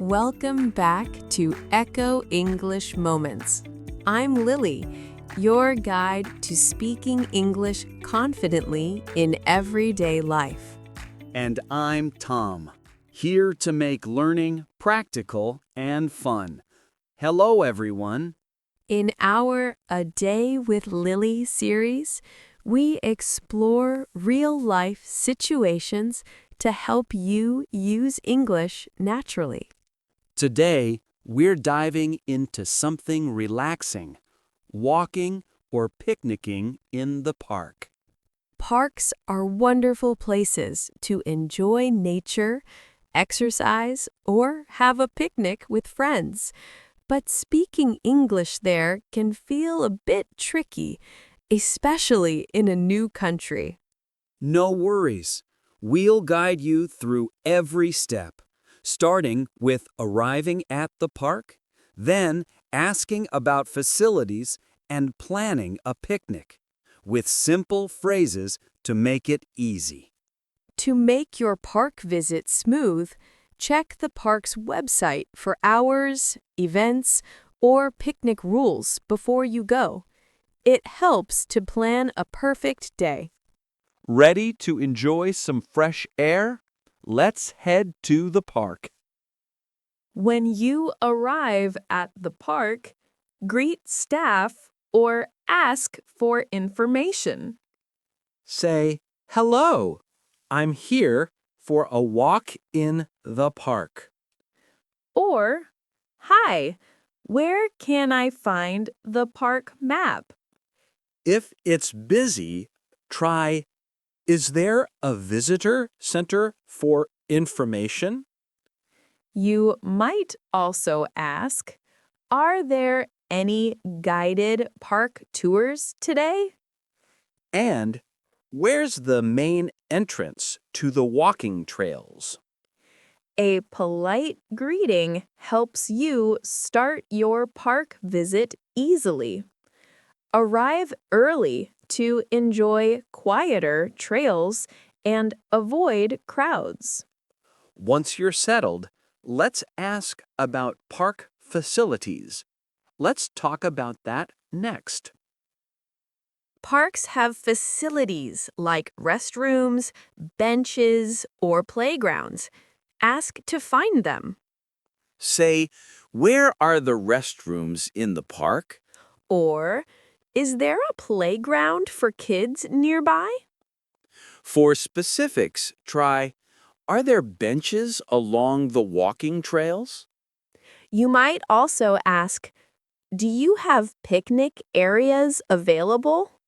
Welcome back to Echo English Moments. I'm Lily, your guide to speaking English confidently in everyday life. And I'm Tom, here to make learning practical and fun. Hello, everyone. In our A Day with Lily series, we explore real-life situations to help you use English naturally. Today, we're diving into something relaxing, walking or picnicking in the park. Parks are wonderful places to enjoy nature, exercise, or have a picnic with friends. But speaking English there can feel a bit tricky, especially in a new country. No worries. We'll guide you through every step, starting with arriving at the park, then asking about facilities and planning a picnic, with simple phrases to make it easy. To make your park visit smooth, check the park's website for hours, events, or picnic rules before you go. It helps to plan a perfect day. Ready to enjoy some fresh air? Let's head to the park. When you arrive at the park, greet staff or ask for information. Say, "Hello, I'm here for a walk in the park." Or, hi, where can I find the park map? If it's busy, try, "Is there a visitor center for information?" You might also ask, are there any guided park tours today? And where's the main entrance to the walking trails? A polite greeting helps you start your park visit easily. Arrive early to enjoy quieter trails and avoid crowds. Once you're settled, let's ask about park facilities. Let's talk about that next. Parks have facilities like restrooms, benches, or playgrounds. Ask to find them. Say, "Where are the restrooms in the park?" Or, is there a playground for kids nearby? For specifics, try, "Are there benches along the walking trails?" You might also ask, do you have picnic areas available?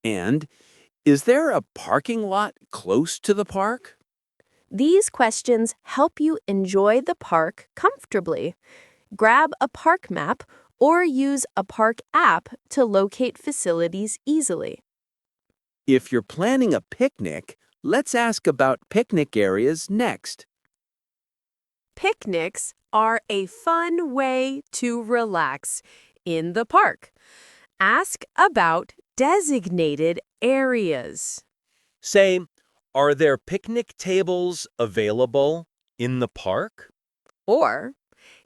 And, "Is there a parking lot close to the park?" These questions help you enjoy the park comfortably. Grab a park map or use a park app to locate facilities easily. If you're planning a picnic, let's ask about picnic areas next. Picnics are a fun way to relax in the park. Ask about designated areas. Say, "Are there picnic tables available in the park?" Or,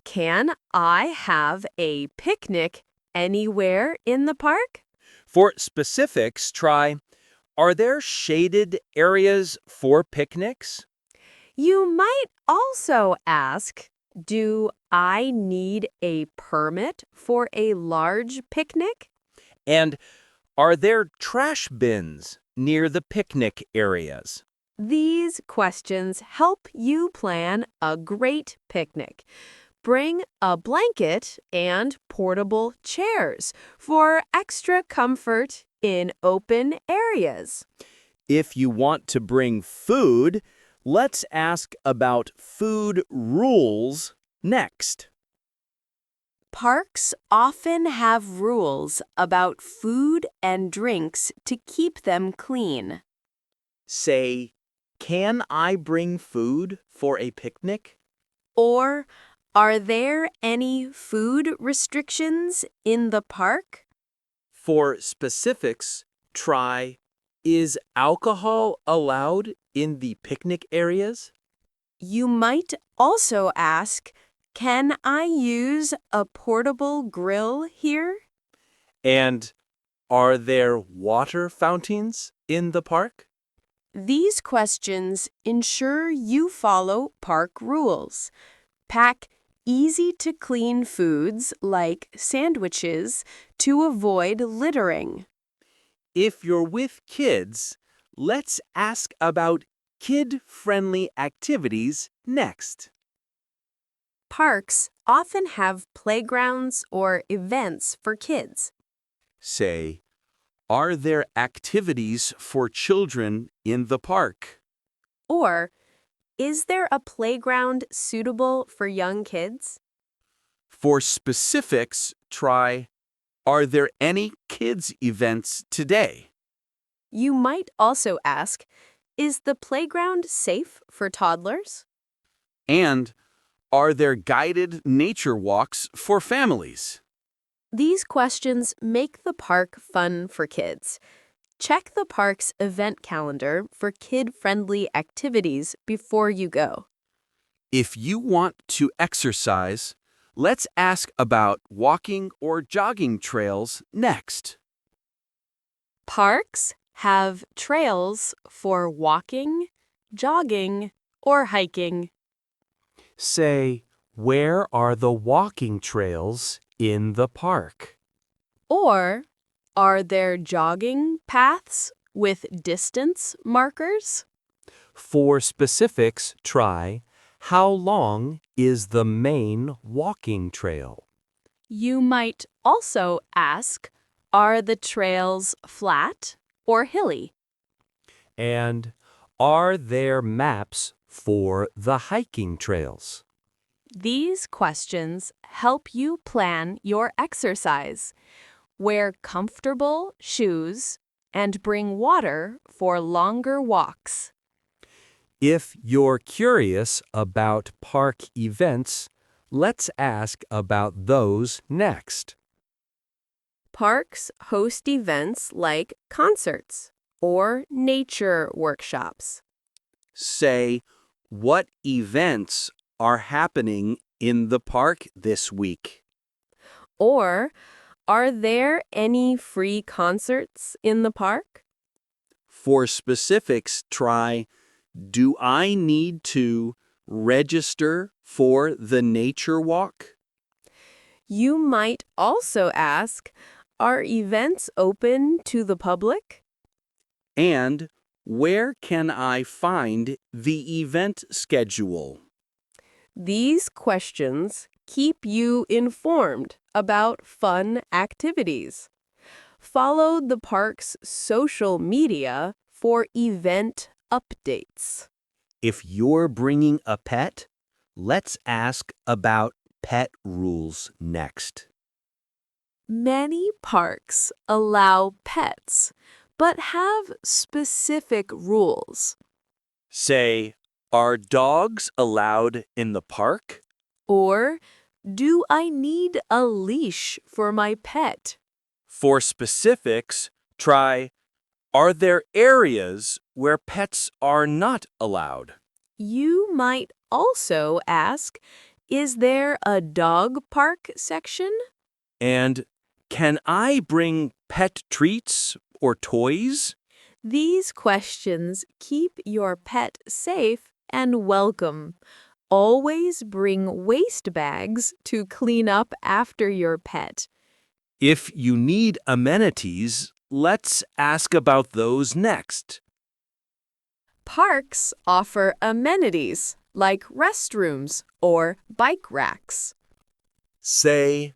can I have a picnic anywhere in the park? For specifics, try, "Are there shaded areas for picnics?" You might also ask, do I need a permit for a large picnic? And, "Are there trash bins near the picnic areas?" These questions help you plan a great picnic. Bring a blanket and portable chairs for extra comfort in open areas. If you want to bring food, let's ask about food rules next. Parks often have rules about food and drinks to keep them clean. Say, "Can I bring food for a picnic?" Or, are there any food restrictions in the park? For specifics, try, "Is alcohol allowed in the picnic areas?" You might also ask, Can I use a portable grill here? And are there water fountains in the park? These questions ensure you follow park rules. Pack easy-to-clean foods like sandwiches to avoid littering. If you're with kids, let's ask about kid-friendly activities next. Parks often have playgrounds or events for kids. Say, are there activities for children in the park? Or, is there a playground suitable for young kids? For specifics, try, are there any kids' events today? You might also ask, is the playground safe for toddlers? And are there guided nature walks for families? These questions make the park fun for kids. Check the park's event calendar for kid-friendly activities before you go. If you want to exercise, let's ask about walking or jogging trails next. Parks have trails for walking, jogging, or hiking. Say, where are the walking trails in the park? Or, are there jogging paths with distance markers? For specifics, try, how long is the main walking trail? You might also ask, are the trails flat or hilly? And are there maps for the hiking trails? These questions help you plan your exercise. Wear comfortable shoes and bring water for longer walks. If you're curious about park events, let's ask about those next. Parks host events like concerts or nature workshops. Say, what events are happening in the park this week? Or, are there any free concerts in the park? For specifics, try, do I need to register for the nature walk? You might also ask, are events open to the public? And where can I find the event schedule? These questions keep you informed about fun activities. Follow the park's social media for event updates. If you're bringing a pet, let's ask about pet rules next. Many parks allow pets, but have specific rules. Say, are dogs allowed in the park? Or, do I need a leash for my pet? For specifics, try, are there areas where pets are not allowed? You might also ask, is there a dog park section? And can I bring pet treats or toys? These questions keep your pet safe and welcome. Always bring waste bags to clean up after your pet. If you need amenities, let's ask about those next. Parks offer amenities like restrooms or bike racks. Say,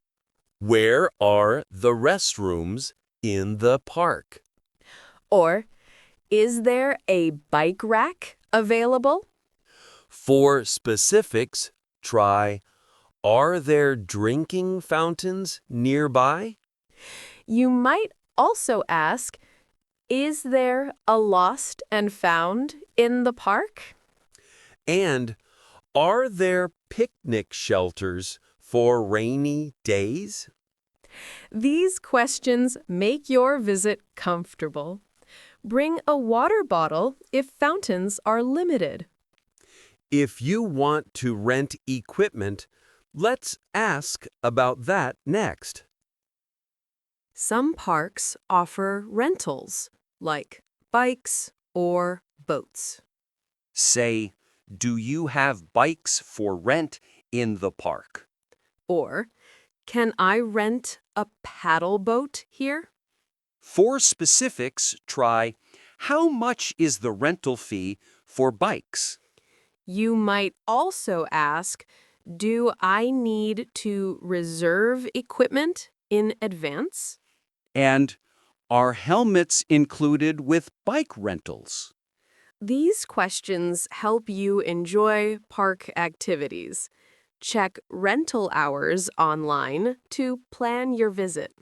where are the restrooms in the park? Or, is there a bike rack available? For specifics, try, are there drinking fountains nearby? You might also ask, is there a lost and found in the park? And are there picnic shelters for rainy days? These questions make your visit comfortable. Bring a water bottle if fountains are limited. If you want to rent equipment, Let's ask about that next. Some parks offer rentals, like bikes or boats. Say, do you have bikes for rent in the park? Or, can I rent a paddle boat here? For specifics, try, how much is the rental fee for bikes? You might also ask, do I need to reserve equipment in advance? And are helmets included with bike rentals? These questions help you enjoy park activities. Check rental hours online to plan your visit.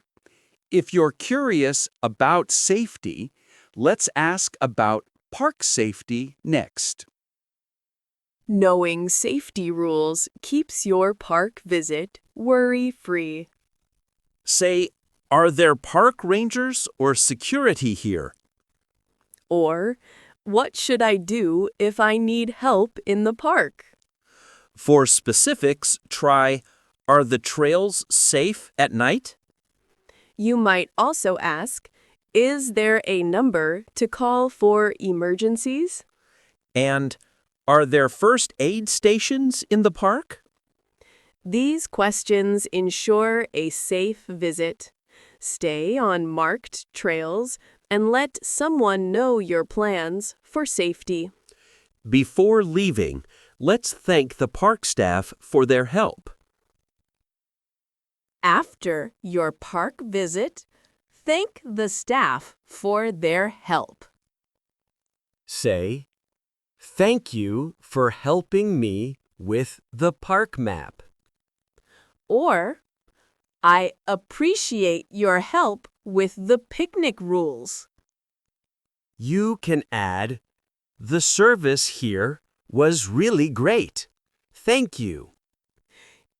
If you're curious about safety, let's ask about park safety next. Knowing safety rules keeps your park visit worry-free. Say, are there park rangers or security here? Or, what should I do if I need help in the park? For specifics, try, are the trails safe at night? You might also ask, is there a number to call for emergencies? And are there first aid stations in the park? These questions ensure a safe visit. Stay on marked trails and let someone know your plans for safety. Before leaving, let's thank the park staff for their help. After your park visit, thank the staff for their help. Say, thank you for helping me with the park map. Or, I appreciate your help with the picnic rules. You can add, the service here was really great. Thank you.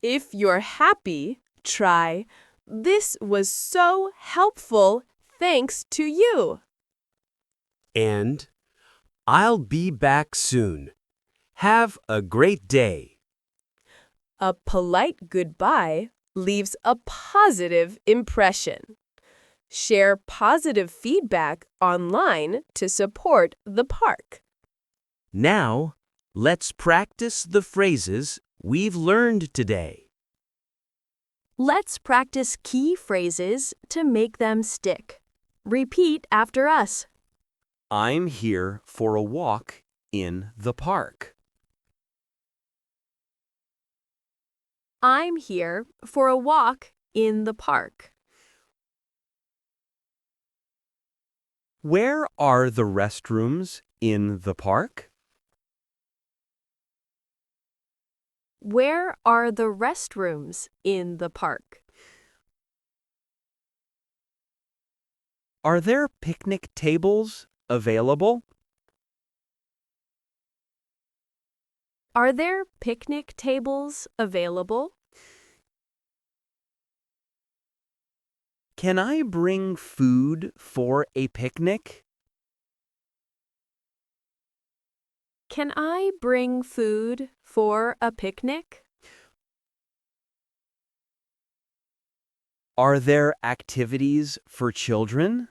If you're happy, try, this was so helpful thanks to you. And I'll be back soon. Have a great day. A polite goodbye leaves a positive impression. Share positive feedback online to support the park. Now, let's practice the phrases we've learned today. Let's practice key phrases to make them stick. Repeat after us. I'm here for a walk in the park. I'm here for a walk in the park. Where are the restrooms in the park? Where are the restrooms in the park? Are there picnic tables available? Are there picnic tables available? Can I bring food for a picnic? Can I bring food for a picnic? Are there activities for children?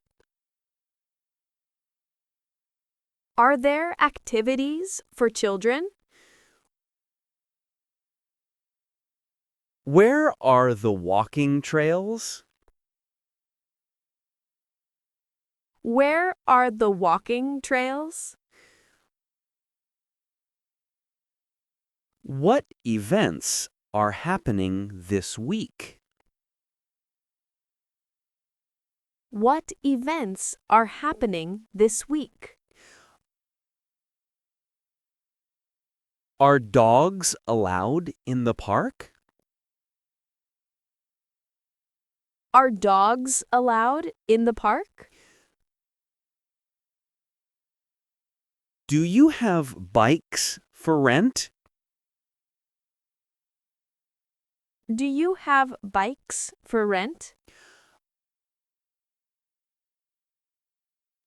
Are there activities for children? Where are the walking trails? Where are the walking trails? What events are happening this week? What events are happening this week? Are dogs allowed in the park? Are dogs allowed in the park? Do you have bikes for rent? Do you have bikes for rent?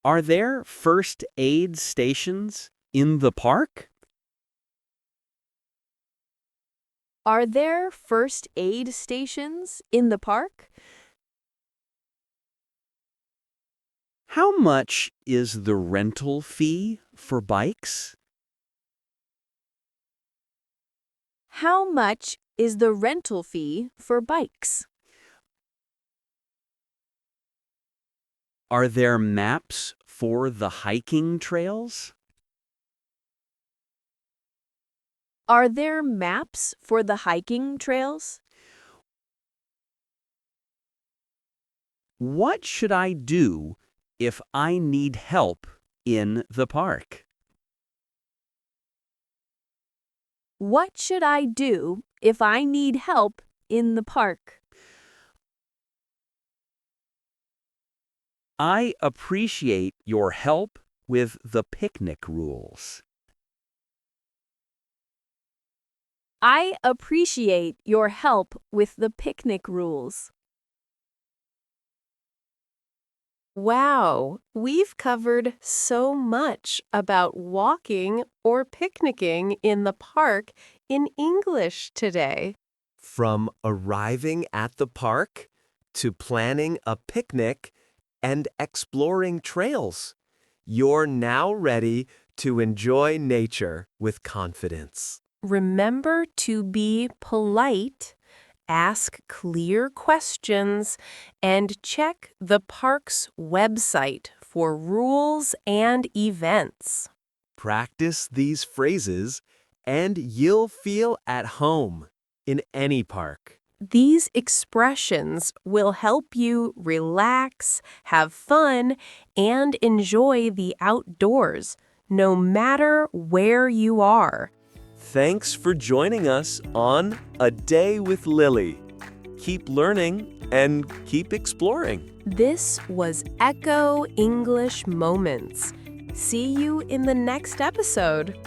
Are there first aid stations in the park? Are there first aid stations in the park? How much is the rental fee for bikes? How much is the rental fee for bikes? Are there maps for the hiking trails? Are there maps for the hiking trails? What should I do if I need help in the park? What should I do if I need help in the park? I appreciate your help with the picnic rules. I appreciate your help with the picnic rules. Wow, we've covered so much about walking or picnicking in the park in English today. From arriving at the park to planning a picnic and exploring trails, you're now ready to enjoy nature with confidence. Remember to be polite, ask clear questions, and check the park's website for rules and events. Practice these phrases and you'll feel at home in any park. These expressions will help you relax, have fun, and enjoy the outdoors, no matter where you are. Thanks for joining us on A Day with Lily. Keep learning and keep exploring. This was Echo English Moments. See you in the next episode.